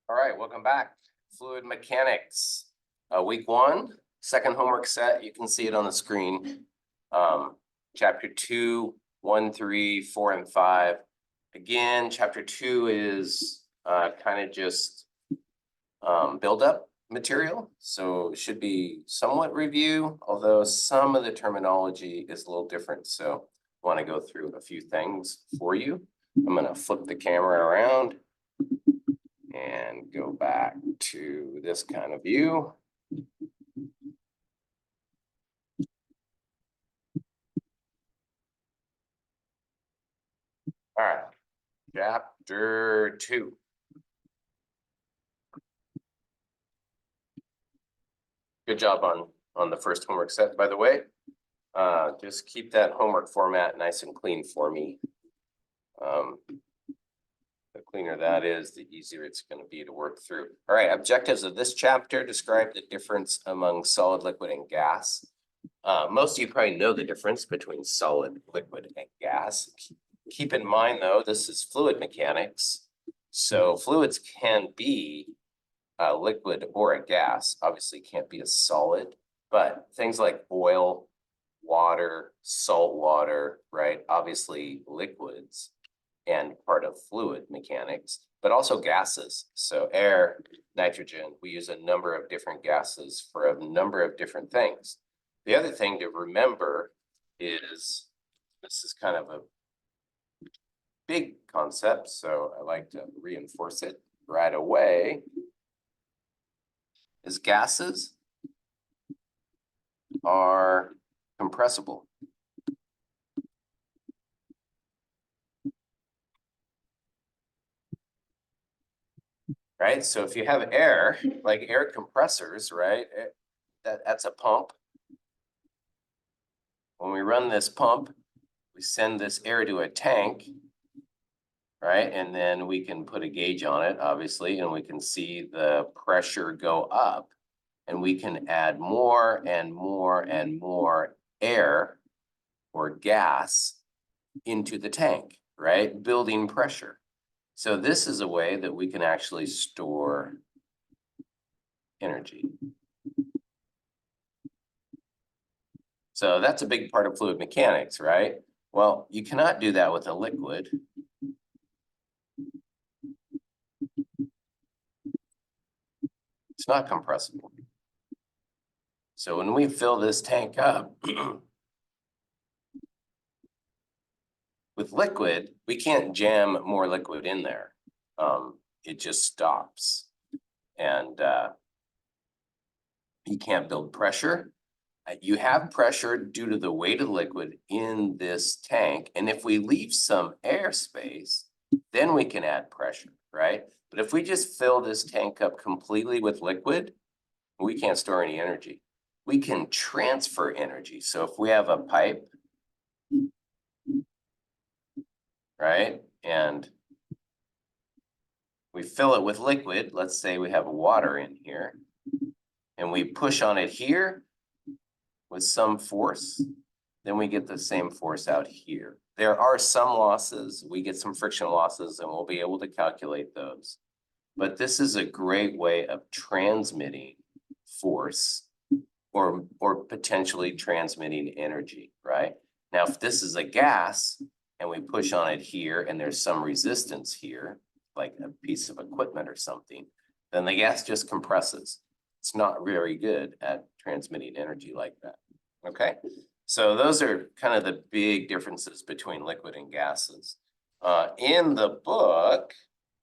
All right, welcome back. Fluid mechanics, week 1, second homework set. You can see it on the screen. Chapter 2, 1, 3, 4, and 5. Again, chapter 2 is kind of just build-up material, so it should be somewhat review, although some of the terminology is a little different. So I want to go through a few things for you. I'm going to flip the camera around and go back to this kind of view. All right, chapter 2. Good job on the first homework set, by the way. Just keep that homework format nice and clean for me. The cleaner that is, the easier it's going to be to work through. All right, objectives of this chapter: describe the difference among solid, liquid, and gas. Most of you probably know the difference between solid, liquid, and gas. Keep in mind, though, this is fluid mechanics. So fluids can be a liquid or a gas. Obviously can't be a solid, but things like oil, water, salt water, right? Obviously liquids and part of fluid mechanics, but also gases. So air, nitrogen, we use a number of different gases for a number of different things. The other thing to remember is, this is kind of a big concept, so I like to reinforce it right away, is gases are compressible. Right? So if you have air, like air compressors, right? That's a pump. When we run this pump, we send this air to a tank, right? And then we can put a gauge on it, obviously, and we can see the pressure go up. And we can add more and more and more air or gas into the tank, right? Building pressure. So this is a way that we can actually store energy. So that's a big part of fluid mechanics, right? Well, you cannot do that with a liquid. It's not compressible. So when we fill this tank up with liquid, we can't jam more liquid in there. It just stops. And you can't build pressure. You have pressure due to the weight of the liquid in this tank. And if we leave some airspace, then we can add pressure, right? But if we just fill this tank up completely with liquid, we can't store any energy. We can transfer energy. So if we have a pipe, right, and we fill it with liquid, let's say we have water in here, and we push on it here with some force, then we get the same force out here. There are some losses. We get some friction losses, and we'll be able to calculate those. But this is a great way of transmitting force or potentially transmitting energy, right? Now, if this is a gas and we push on it here and there's some resistance here, like a piece of equipment or something, then the gas just compresses. It's not very good at transmitting energy like that, okay? So those are kind of the big differences between liquid and gases. In the book,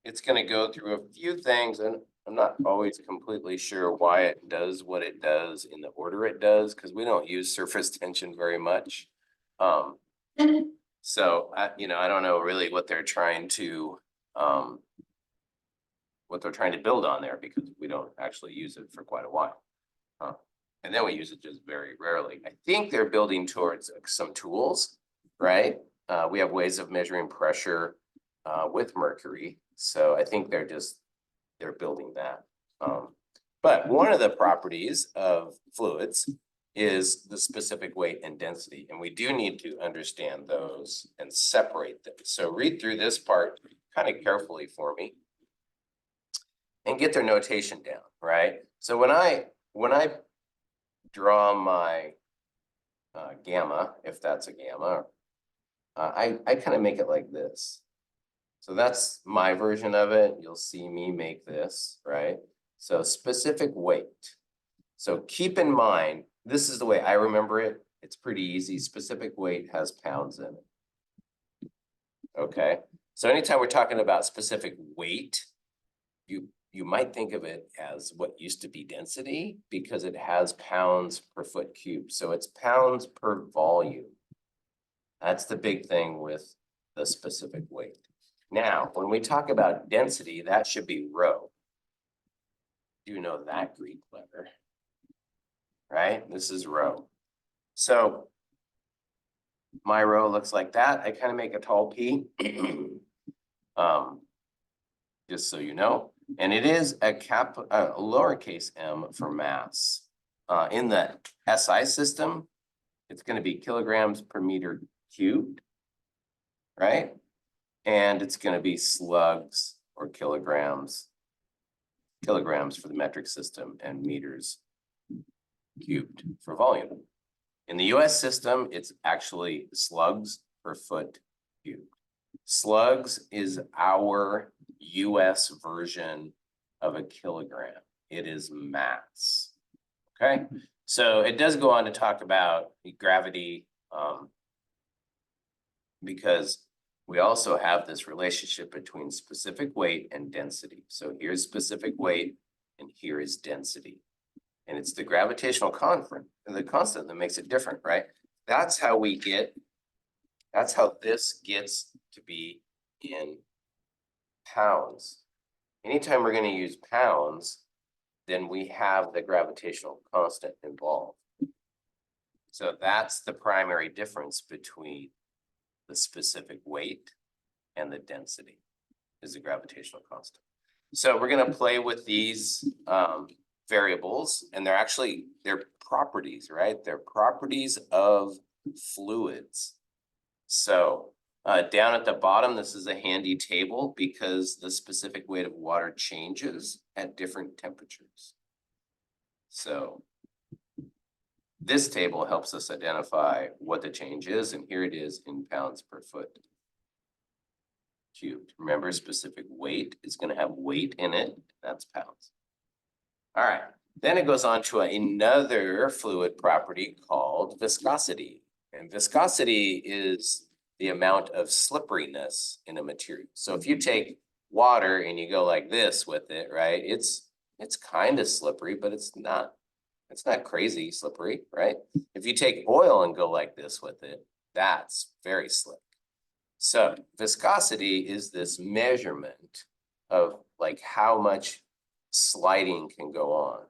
it's going to go through a few things, and I'm not always completely sure why it does what it does in the order it does, because we don't use surface tension very much. So I don't know really what they're trying to build on there, because we don't actually use it for quite a while. And then we use it just very rarely. I think they're building towards some tools, right? We have ways of measuring pressure with mercury. So I think they're building that. But one of the properties of fluids is the specific weight and density. And we do need to understand those and separate them. So read through this part kind of carefully for me. and get their notation down, right? So when I draw my gamma, if that's a gamma, I kind of make it like this. So that's my version of it. You'll see me make this, right? So specific weight. So keep in mind, this is the way I remember it. It's pretty easy. Specific weight has pounds in it. Okay. So anytime we're talking about specific weight, you might think of it as what used to be density because it has pounds per foot cubed. So it's pounds per volume. That's the big thing with the specific weight. Now, when we talk about density, that should be rho. You know that Greek letter, right? This is rho. So my rho looks like that. I kind of make a tall P, just so you know. And it is a lowercase m for mass. In the SI system, it's going to be kilograms per meter cubed, right? And it's going to be slugs or kilograms for the metric system and meters cubed for volume. In the US system, it's actually slugs per foot cubed. Slugs is our US version of a kilogram. It is mass. Okay, so it does go on to talk about gravity because we also have this relationship between specific weight and density. So here's specific weight and here is density. And it's the gravitational constant that makes it different, right? That's how this gets to be in pounds. Anytime we're going to use pounds, then we have the gravitational constant involved. So that's the primary difference between the specific weight and the density is the gravitational constant. So we're going to play with these variables, and they're properties, right? They're properties of fluids. So down at the bottom, this is a handy table because the specific weight of water changes at different temperatures. So this table helps us identify what the change is, and here it is in pounds per foot cubed. Remember, specific weight is going to have weight in it. That's pounds. All right. Then it goes on to another fluid property called viscosity. And viscosity is the amount of slipperiness in a material. So if you take water and you go like this with it, right? It's kind of slippery, but it's not crazy slippery, right? If you take oil and go like this with it, that's very slick. So viscosity is this measurement of like how much sliding can go on,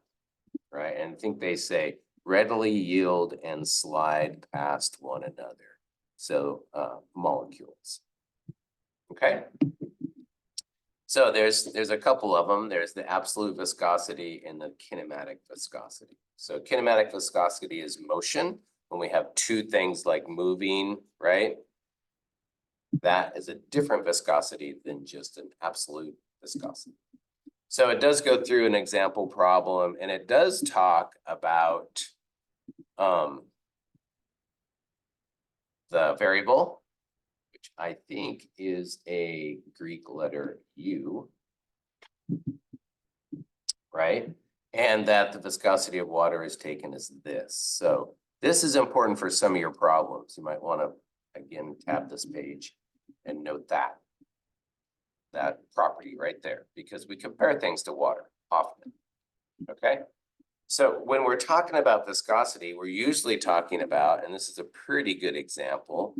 right? And I think they say readily yield and slide past one another. So molecules, okay? So there's a couple of them. There's the absolute viscosity and the kinematic viscosity. So kinematic viscosity is motion. When we have two things like moving, right? That is a different viscosity than just an absolute viscosity. So it does go through an example problem, and it does talk about the variable, which I think is a Greek letter U, right? And that the viscosity of water is taken as this. So this is important for some of your problems. You might want to, again, tab this page and note that property right there, because we compare things to water often, okay? So when we're talking about viscosity, we're usually talking about, and this is a pretty good example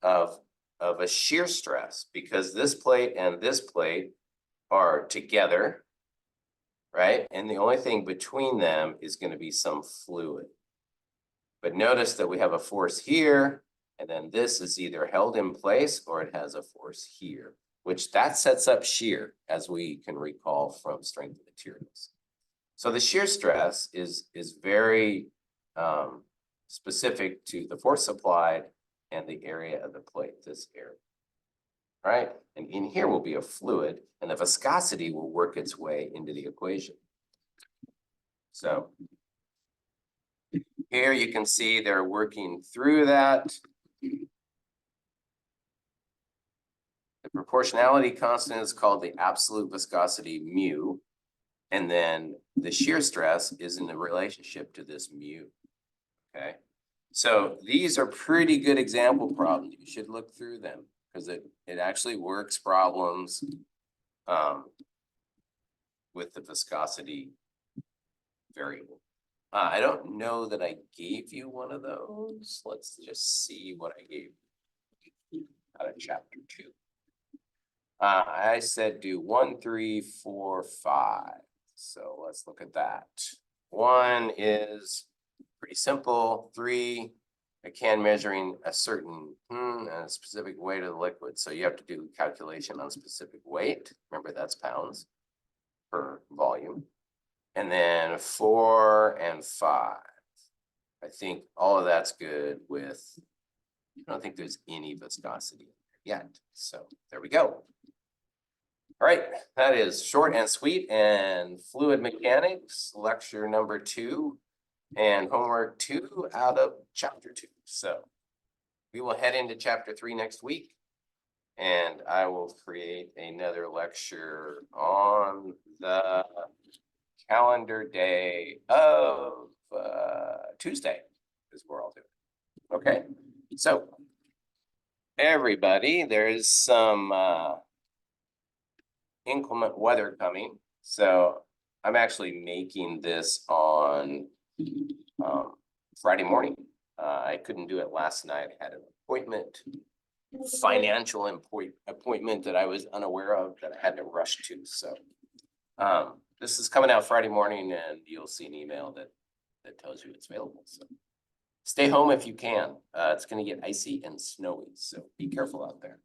of a shear stress, because this plate and this plate are together, right? And the only thing between them is going to be some fluid. But notice that we have a force here, and then this is either held in place or it has a force here, which that sets up shear, as we can recall from strength of materials. So the shear stress is very specific to the force applied and the area of the plate, this area. right? And in here will be a fluid, and the viscosity will work its way into the equation. So here you can see they're working through that. The proportionality constant is called the absolute viscosity mu. And then the shear stress is in the relationship to this mu. Okay. So these are pretty good example problems. You should look through them because it actually works problems with the viscosity variable. I don't know that I gave you one of those. Let's just see what I gave you out of chapter 2. I said do 1, 3, 4, 5. So let's look at that. 1 is pretty simple. 3, a can measuring a certain a specific weight of the liquid. So you have to do calculation on specific weight. Remember, that's pounds per volume. And then 4 and 5. I think all of that's good with, I don't think there's any viscosity yet. So there we go. All right, that is short and sweet and fluid mechanics, lecture number 2 and homework 2 out of chapter 2. So we will head into chapter 3 next week, and I will create another lecture on the calendar day of Tuesday is where I'll do it. Okay, so everybody, there's some inclement weather coming. So I'm actually making this on Friday morning. I couldn't do it last night. I had an appointment, financial appointment that I was unaware of that I had to rush to. So this is coming out Friday morning, and you'll see an email that tells you it's available. So stay home if you can. It's going to get icy and snowy, so be careful out there.